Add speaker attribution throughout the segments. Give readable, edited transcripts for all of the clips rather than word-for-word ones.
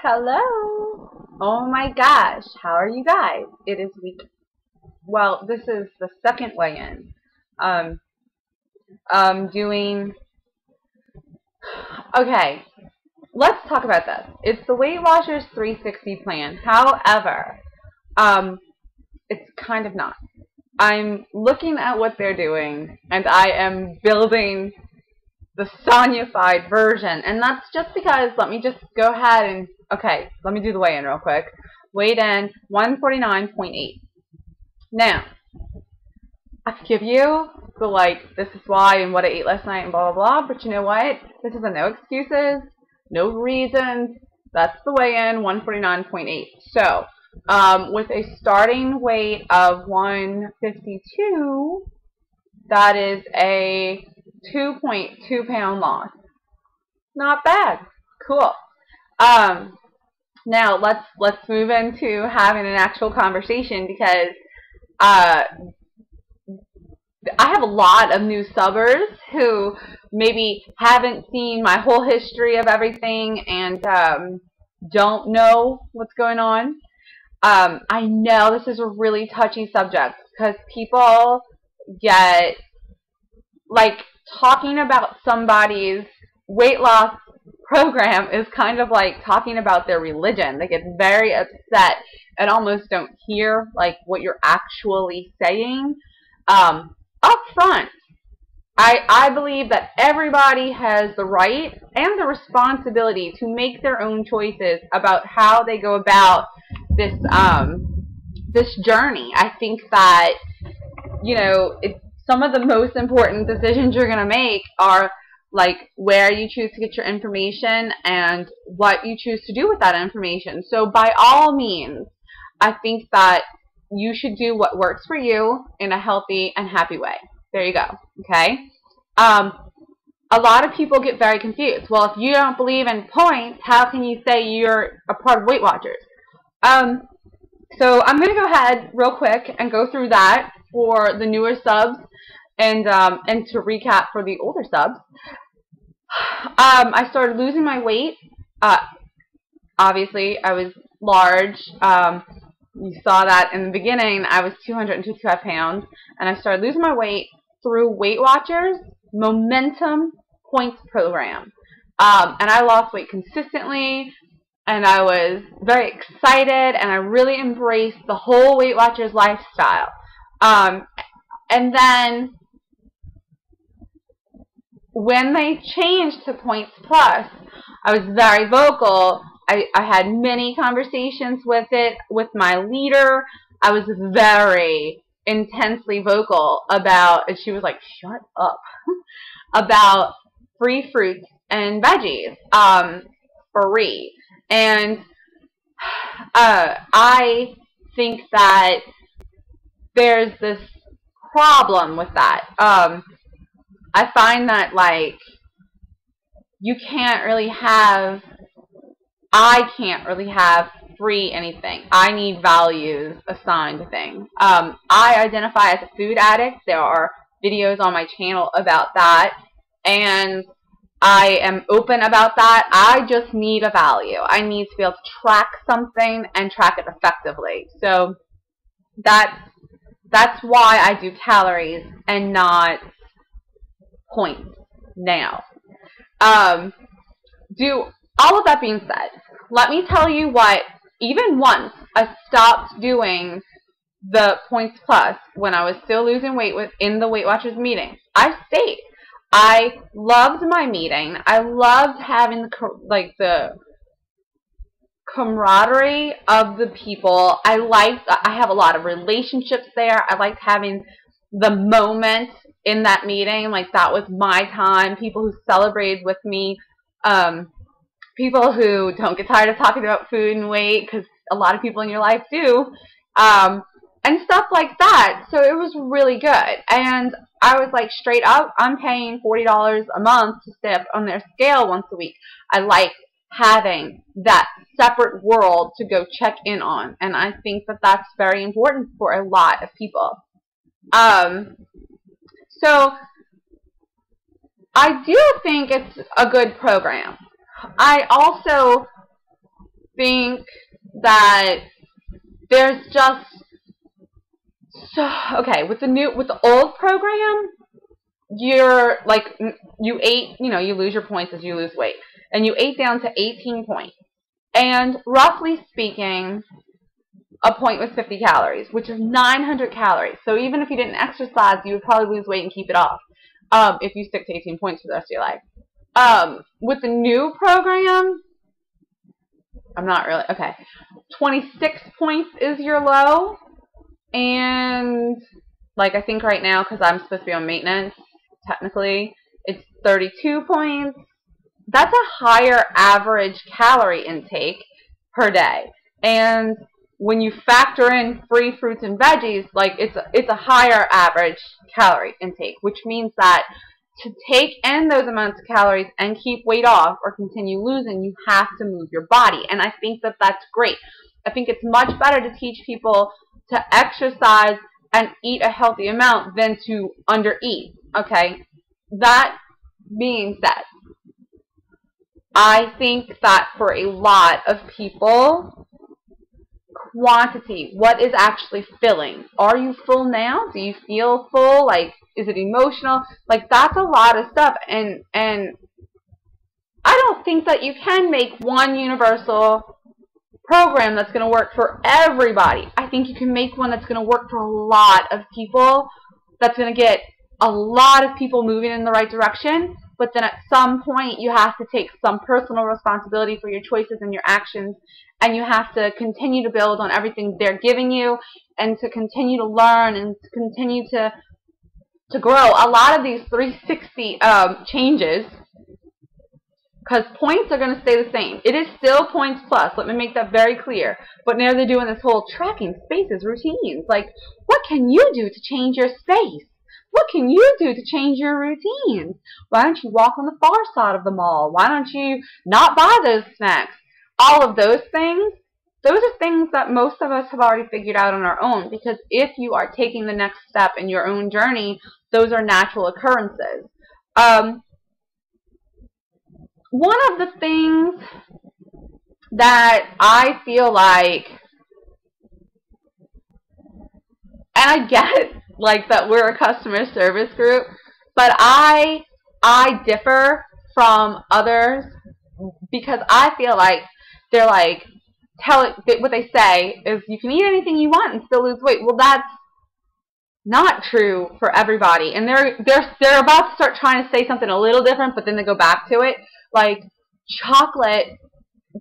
Speaker 1: Hello. Oh my gosh. How are you guys? It is week. Well, this is the second weigh-in. Doing. Okay. Let's talk about this. It's the Weight Watchers 360 plan. However, it's kind of not. I'm looking at what they're doing, and I am building the Sonya-fied version. And that's just because, let me just go ahead and, okay, let me do the weigh-in real quick. Weighed in 149.8. Now, I could give you the, this is why and what I ate last night and blah, blah, blah, but you know what? This is a no excuses, no reasons. That's the weigh-in, 149.8. So, with a starting weight of 152, that is a 2.2 pound loss. Not bad. Cool. Now let's move into having an actual conversation, because I have a lot of new subbers who maybe haven't seen my whole history of everything and don't know what's going on. I know this is a really touchy subject because people get, talking about somebody's weight loss program is kind of like talking about their religion. They get very upset and almost don't hear what you're actually saying up front. I believe that everybody has the right and the responsibility to make their own choices about how they go about this this journey. I think that, some of the most important decisions you're going to make are where you choose to get your information and what you choose to do with that information. So by all means, I think that you should do what works for you in a healthy and happy way. There you go. Okay. A lot of people get very confused. Well, if you don't believe in points, how can you say you're a part of Weight Watchers? So I'm going to go ahead real quick and go through that for the newer subs and to recap for the older subs. I started losing my weight. Obviously, I was large. You saw that in the beginning. I was 255 pounds, and I started losing my weight through Weight Watchers Momentum Points Program. And I lost weight consistently, and I was very excited, and I really embraced the whole Weight Watchers lifestyle. And then when they changed to Points Plus, I was very vocal. I had many conversations with my leader. I was very intensely vocal about, and she was like, shut up, about free fruits and veggies, free. And I think that there's this problem with that. I find that you can't really have, I can't really have free anything. I need values assigned to things. I identify as a food addict. There are videos on my channel about that, and I am open about that. I just need a value. I need to be able to track something and track it effectively. So that's why I do calories and not points now. All of that being said, let me tell you what, even once I stopped doing the Points Plus when I was still losing weight in the Weight Watchers meeting, I stayed. I loved my meeting. I loved having the camaraderie of the people. I have a lot of relationships there. I liked having the moment in that meeting. That was my time. People who celebrated with me. People who don't get tired of talking about food and weight, because a lot of people in your life do. And stuff like that. So it was really good. And I was straight up, I'm paying $40 a month to stay up on their scale once a week. I like having that separate world to go check in on. And I think that that's very important for a lot of people. So I do think it's a good program. I also think that there's just okay, with the old program, you're like, you ate, you lose your points as you lose weight, and you ate down to 18 points, and roughly speaking, a point was 50 calories, which is 900 calories. So even if you didn't exercise, you would probably lose weight and keep it off, if you stick to 18 points for the rest of your life. With the new program, I'm not really, okay, 26 points is your low, and like I think right now, because I'm supposed to be on maintenance, technically, it's 32 points. That's a higher average calorie intake per day. And when you factor in free fruits and veggies, like it's a higher average calorie intake, which means that to take in those amounts of calories and keep weight off or continue losing, you have to move your body. And I think that that's great. I think it's much better to teach people to exercise and eat a healthy amount than to undereat. Okay? That being said, I think that for a lot of people, quantity, what is actually filling? Are you full now? Do you feel full? Like, is it emotional? Like, that's a lot of stuff. And I don't think that you can make one universal program that's going to work for everybody. I think you can make one that's going to work for a lot of people, that's going to get a lot of people moving in the right direction, but then at some point you have to take some personal responsibility for your choices and your actions, and you have to continue to build on everything they're giving you, and to continue to learn, and to continue to grow. A lot of these 360 changes, because points are going to stay the same. It is still points plus. Let me make that very clear. But now they're doing this whole tracking spaces, routines. Like, what can you do to change your space? What can you do to change your routines? Why don't you walk on the far side of the mall? Why don't you not buy those snacks? All of those things, those are things that most of us have already figured out on our own, because if you are taking the next step in your own journey, those are natural occurrences. One of the things that I feel like, and I get like that we're a customer service group, but I differ from others, because I feel like they're like, what they say is you can eat anything you want and still lose weight. Well, that's not true for everybody, and they're about to start trying to say something a little different, but then they go back to it. Like chocolate,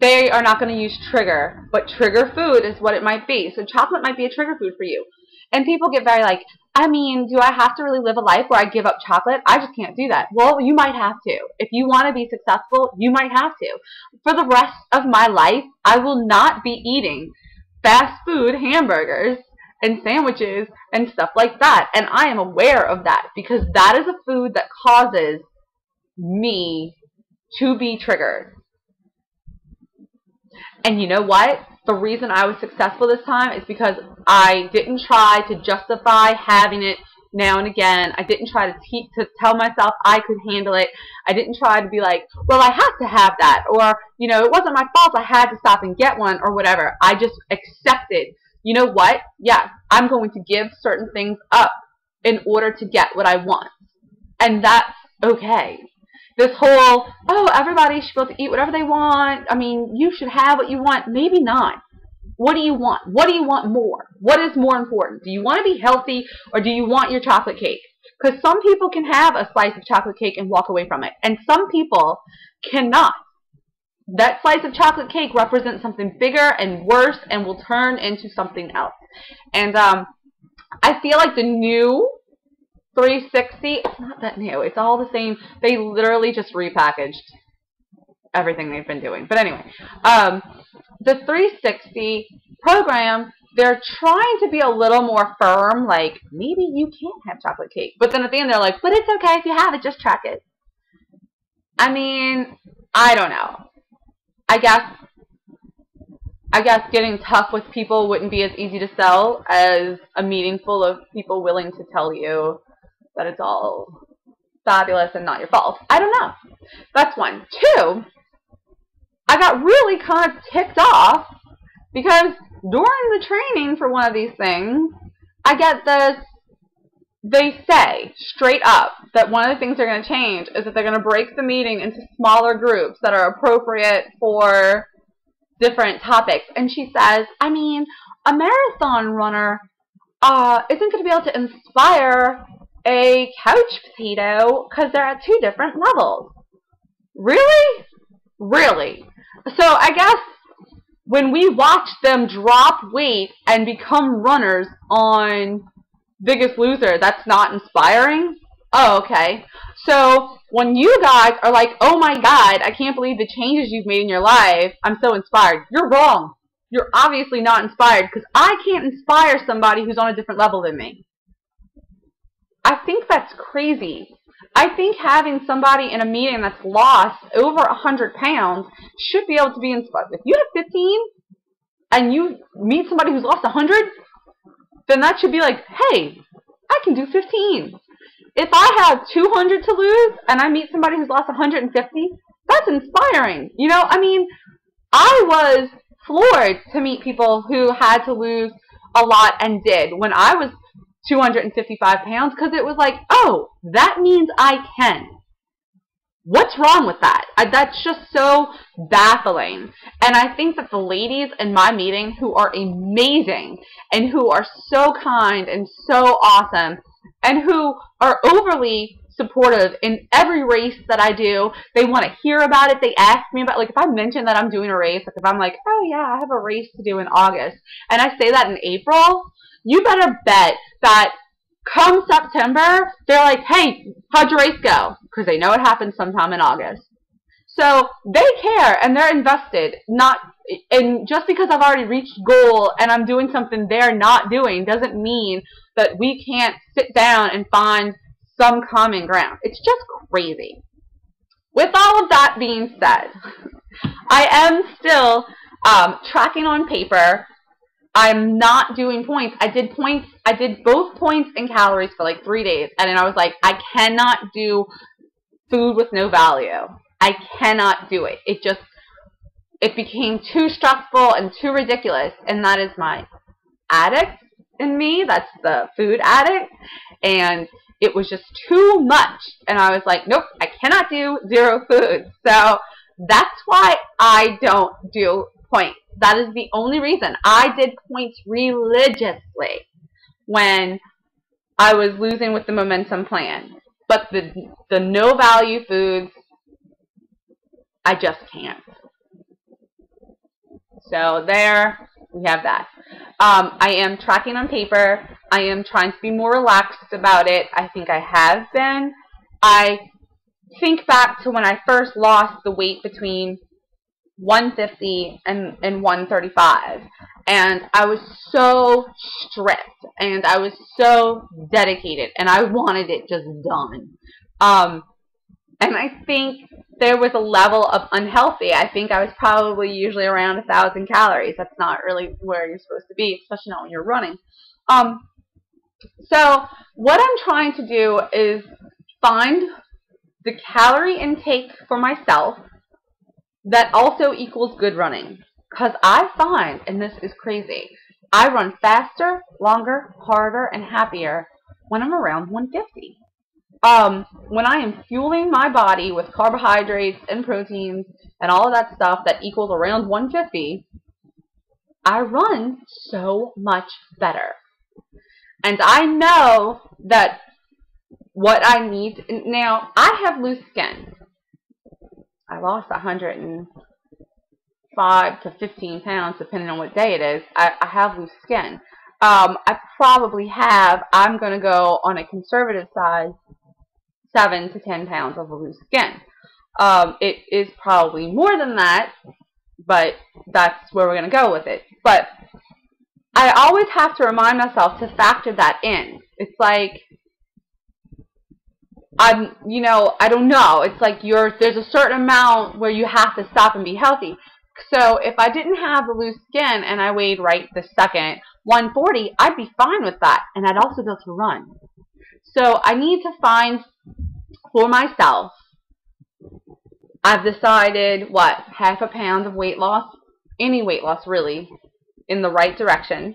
Speaker 1: they are not going to use trigger, but trigger food is what it might be. So chocolate might be a trigger food for you. And people get very like, I mean, do I have to really live a life where I give up chocolate? I just can't do that. Well, you might have to. If you want to be successful, you might have to. For the rest of my life, I will not be eating fast food hamburgers and sandwiches and stuff like that. And I am aware of that, because that is a food that causes me to be triggered. And you know what? The reason I was successful this time is because I didn't try to justify having it now and again. I didn't try to tell myself I could handle it. I didn't try to be like, well, I have to have that, or, you know, it wasn't my fault, I had to stop and get one, or whatever. I just accepted, you know what? Yeah, I'm going to give certain things up in order to get what I want. And that's okay. This whole, oh, everybody should be able to eat whatever they want. I mean, you should have what you want. Maybe not. What do you want? What do you want more? What is more important? Do you want to be healthy, or do you want your chocolate cake? Because some people can have a slice of chocolate cake and walk away from it, and some people cannot. That slice of chocolate cake represents something bigger and worse and will turn into something else. And I feel like the new 360, it's not that new, it's all the same. They literally just repackaged everything they've been doing. But anyway, the 360 program, they're trying to be a little more firm, like, maybe you can't have chocolate cake. But then at the end they're like, but it's okay if you have it, just track it. I mean, I don't know. I guess getting tough with people wouldn't be as easy to sell as a meeting full of people willing to tell you that it's all fabulous and not your fault. I don't know. That's one. Two, I got really kind of ticked off because during the training for one of these things, I get this, they say straight up that one of the things they're going to change is that they're going to break the meeting into smaller groups that are appropriate for different topics. And she says, I mean, a marathon runner isn't going to be able to inspire a couch potato because they're at two different levels. Really? Really? So I guess when we watch them drop weight and become runners on Biggest Loser, that's not inspiring? Oh, okay. So when you guys are like, oh my God, I can't believe the changes you've made in your life, I'm so inspired. You're wrong. You're obviously not inspired because I can't inspire somebody who's on a different level than me. I think that's crazy. I think having somebody in a meeting that's lost over 100 pounds should be able to be inspired. If you have 15 and you meet somebody who's lost 100, then that should be like, hey, I can do 15. If I have 200 to lose and I meet somebody who's lost 150, that's inspiring. You know, I mean, I was floored to meet people who had to lose a lot and did when I was 255 pounds, because it was like, oh, that means I can. What's wrong with that? That's just so baffling. And I think that the ladies in my meeting who are amazing and who are so kind and so awesome and who are overly supportive in every race that I do, they want to hear about it. They ask me about, like, if I mention that I'm doing a race, like if I'm like, oh yeah, I have a race to do in August, and I say that in April, you better bet that come September, they're like, hey, how'd your race go? Because they know it happens sometime in August. So they care and they're invested. And just because I've already reached goal and I'm doing something they're not doing doesn't mean that we can't sit down and find some common ground. It's just crazy. With all of that being said, I am still tracking on paper. I'm not doing points. I did points. I did both points and calories for like 3 days. And then I was like, I cannot do food with no value. I cannot do it. It became too stressful and too ridiculous. And that is my addict in me. That's the food addict. And it was just too much. And I was like, nope, I cannot do zero food. So that's why I don't do points. That is the only reason. I did points religiously when I was losing with the momentum plan. But the no value foods, I just can't. So there we have that. I am tracking on paper. I am trying to be more relaxed about it. I think I have been. I think back to when I first lost the weight between 150 and 135, and I was so strict and I was so dedicated and I wanted it just done. And I think there was a level of unhealthy. I think I was probably usually around 1,000 calories. That's not really where you're supposed to be, especially not when you're running. So what I'm trying to do is find the calorie intake for myself that also equals good running. Because I find, and this is crazy, I run faster, longer, harder, and happier when I'm around 150. When I am fueling my body with carbohydrates and proteins and all of that stuff that equals around 150, I run so much better. And I know that what I need, now I have loose skin. I lost 105 to 15 pounds depending on what day it is. I have loose skin. I probably have, I'm going to go on a conservative side, 7 to 10 pounds of loose skin. It is probably more than that, but that's where we're going to go with it. But I always have to remind myself to factor that in. It's like, I don't know. It's like there's a certain amount where you have to stop and be healthy. So if I didn't have the loose skin and I weighed right this second 140, I'd be fine with that, and I'd also be able to run. So I need to find for myself I've decided, what, half a pound of weight loss, any weight loss really, in the right direction,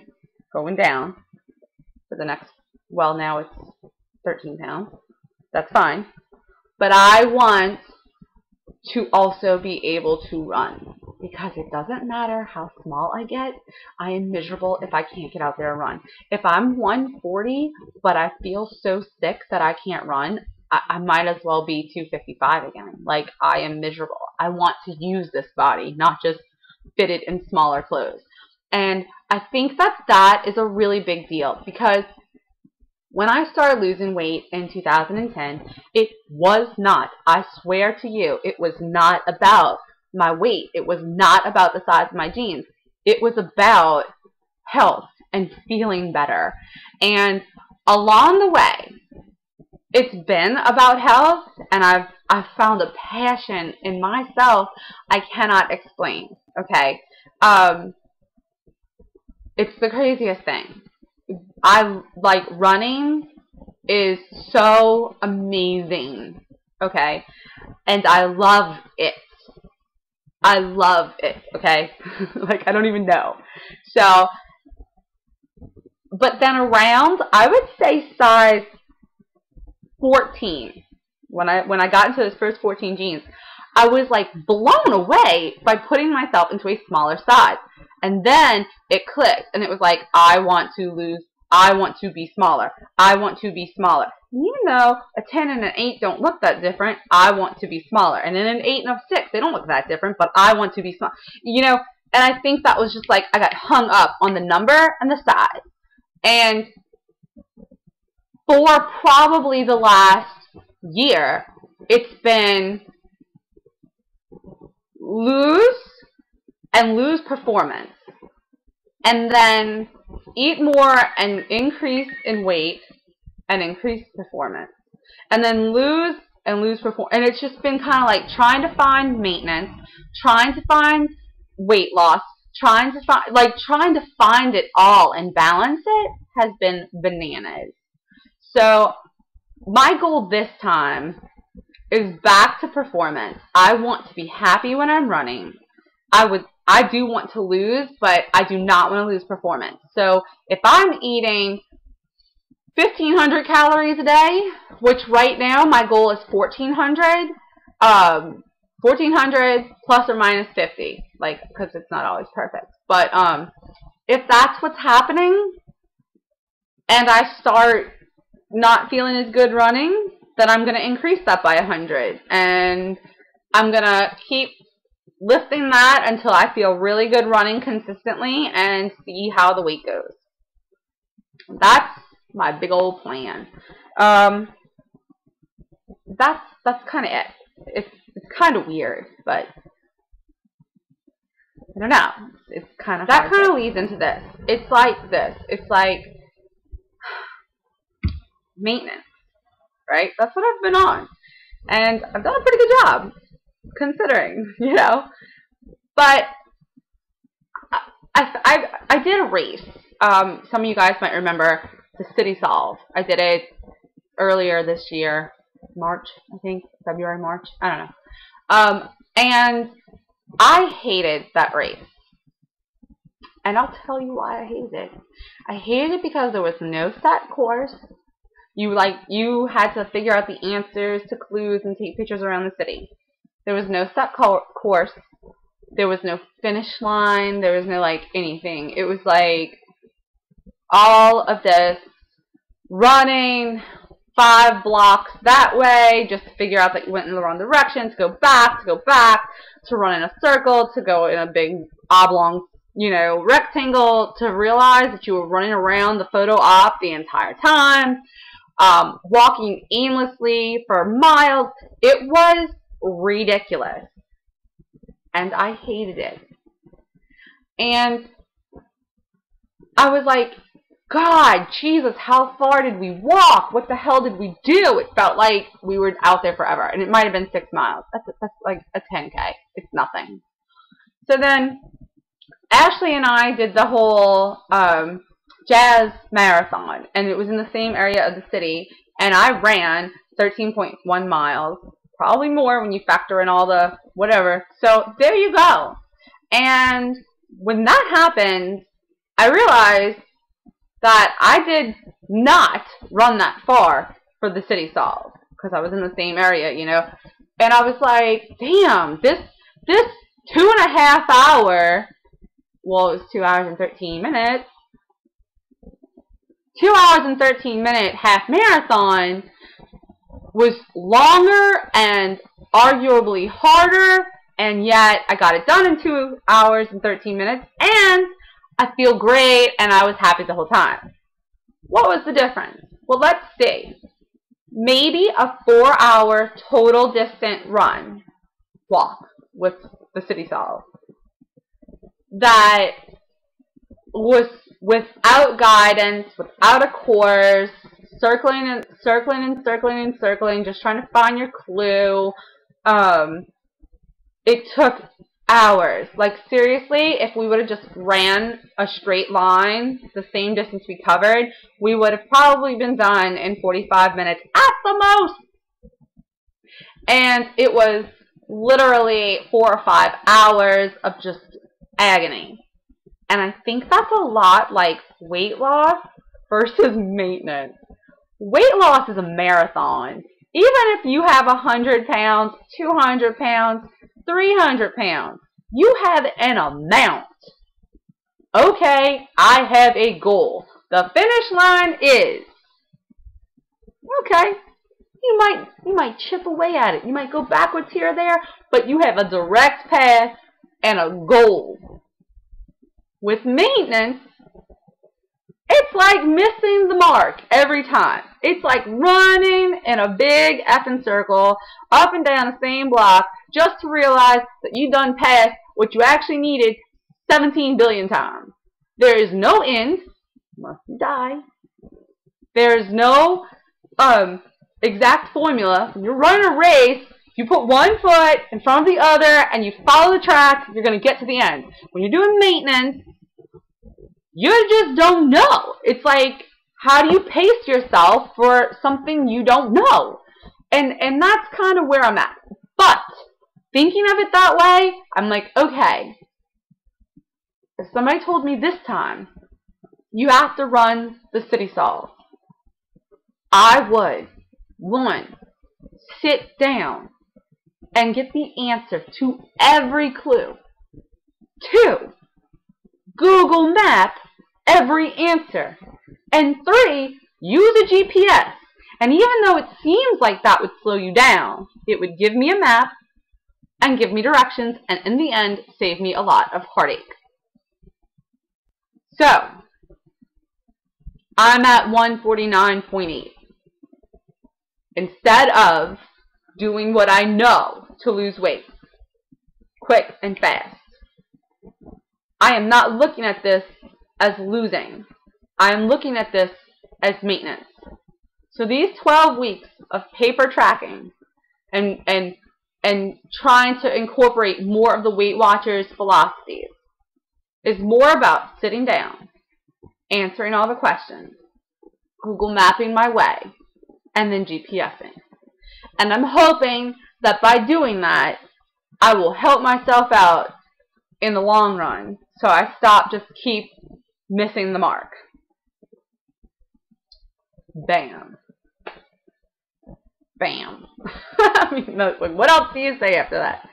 Speaker 1: going down for the next, well, now it's 13 pounds. That's fine. But I want to also be able to run, because it doesn't matter how small I get, I am miserable if I can't get out there and run. If I'm 140 but I feel so sick that I can't run, I might as well be 255 again. Like, I am miserable. I want to use this body, not just fit it in smaller clothes. And I think that is a really big deal, because when I started losing weight in 2010, it was not, I swear to you, it was not about my weight. It was not about the size of my jeans. It was about health and feeling better. And along the way, it's been about health, and I've found a passion in myself I cannot explain. Okay, it's the craziest thing. I like running is so amazing. Okay, and I love it. I love it. Okay, like I don't even know. So, but then around, I would say size 14, when I got into those first 14 jeans, I was like blown away by putting myself into a smaller size. And then it clicked, and it was like, I want to be smaller. I want to be smaller. And even though a 10 and an 8 don't look that different, I want to be smaller. And then an 8 and a 6, they don't look that different, but I want to be small. You know, and I think that was just like, I got hung up on the number and the size. And for probably the last year, it's been lose performance, and then eat more and increase in weight and increase performance, and then lose performance. And it's just been kind of like trying to find maintenance, trying to find weight loss, trying to find it all and balance it has been bananas. So my goal this time is back to performance. I want to be happy when I'm running. I do want to lose, but I do not want to lose performance. So if I'm eating 1,500 calories a day, which right now my goal is 1,400, 1,400 plus or minus 50, like, because it's not always perfect. But if that's what's happening, and I start not feeling as good running, then I'm going to increase that by 100. And I'm going to keep lifting that until I feel really good running consistently and see how the weight goes. That's my big old plan. That's kind of it. It's kind of weird, but I don't know. It's kind of that kind of leads into this. It's like this. It's like maintenance, right? That's what I've been on, and I've done a pretty good job, considering, you know. But I did a race. Some of you guys might remember the City Solve. I did it earlier this year, March, I think, February, March, I don't know. And I hated that race. And I'll tell you why I hated it. I hated it because there was no set course. You had to figure out the answers to clues and take pictures around the city. There was no set course. There was no finish line. There was no, like, anything. It was like all of this running 5 blocks that way just to figure out that you went in the wrong direction, to go back, to run in a circle, to go in a big oblong, you know, rectangle, to realize that you were running around the photo op the entire time, walking aimlessly for miles. It was ridiculous. And I hated it. And I was like, God, Jesus, how far did we walk? What the hell did we do? It felt like we were out there forever. And it might have been 6 miles. That's like a 10K. It's nothing. So then Ashley and I did the whole jazz marathon. And it was in the same area of the city. And I ran 13.1 miles. probably more when you factor in all the whatever. So there you go. And when that happened, I realized that I did not run that far for the city solve because I was in the same area, you know. And I was like, damn, this 2.5 hour, well, it was 2 hours and 13 minutes, 2 hours and 13 minute half marathon was longer and arguably harder, and yet I got it done in 2 hours and 13 minutes, and I feel great, and I was happy the whole time. What was the difference? Well, let's see. Maybe a 4 hour total distant walk with the city solve that was without guidance, without a course, circling and circling and circling and circling, just trying to find your clue. It took hours. Like, seriously, if we would have just ran a straight line, the same distance we covered, we would have probably been done in 45 minutes at the most. And it was literally 4 or 5 hours of just agony. And I think that's a lot like weight loss versus maintenance. Weight loss is a marathon. Even if you have 100 pounds, 200 pounds, 300 pounds, you have an amount. Okay, I have a goal. The finish line is, okay, you might chip away at it. You might go backwards here or there, but you have a direct path and a goal. With maintenance, it's like missing the mark every time. It's like running in a big effing circle up and down the same block just to realize that you done passed what you actually needed 17 billion times. There is no end, unless you die. There is no exact formula. When you're running a race, you put one foot in front of the other and you follow the track, you're going to get to the end. When you're doing maintenance, you just don't know. It's like, how do you pace yourself for something you don't know? And that's kind of where I'm at. But thinking of it that way, I'm like, okay, if somebody told me this time, you have to run the city solve, I would, 1, sit down and get the answer to every clue. 2, Google Map every answer. And 3, use a GPS. And even though it seems like that would slow you down, it would give me a map and give me directions, and in the end, save me a lot of heartache. So, I'm at 149.8. Instead of doing what I know to lose weight, quick and fast, I am not looking at this as losing. I am looking at this as maintenance. So these 12 weeks of paper tracking and trying to incorporate more of the Weight Watchers philosophies is more about sitting down, answering all the questions, Google mapping my way, and then GPSing. And I'm hoping that by doing that, I will help myself out in the long run, so I just keep missing the mark. Bam. Bam. I mean, what else do you say after that?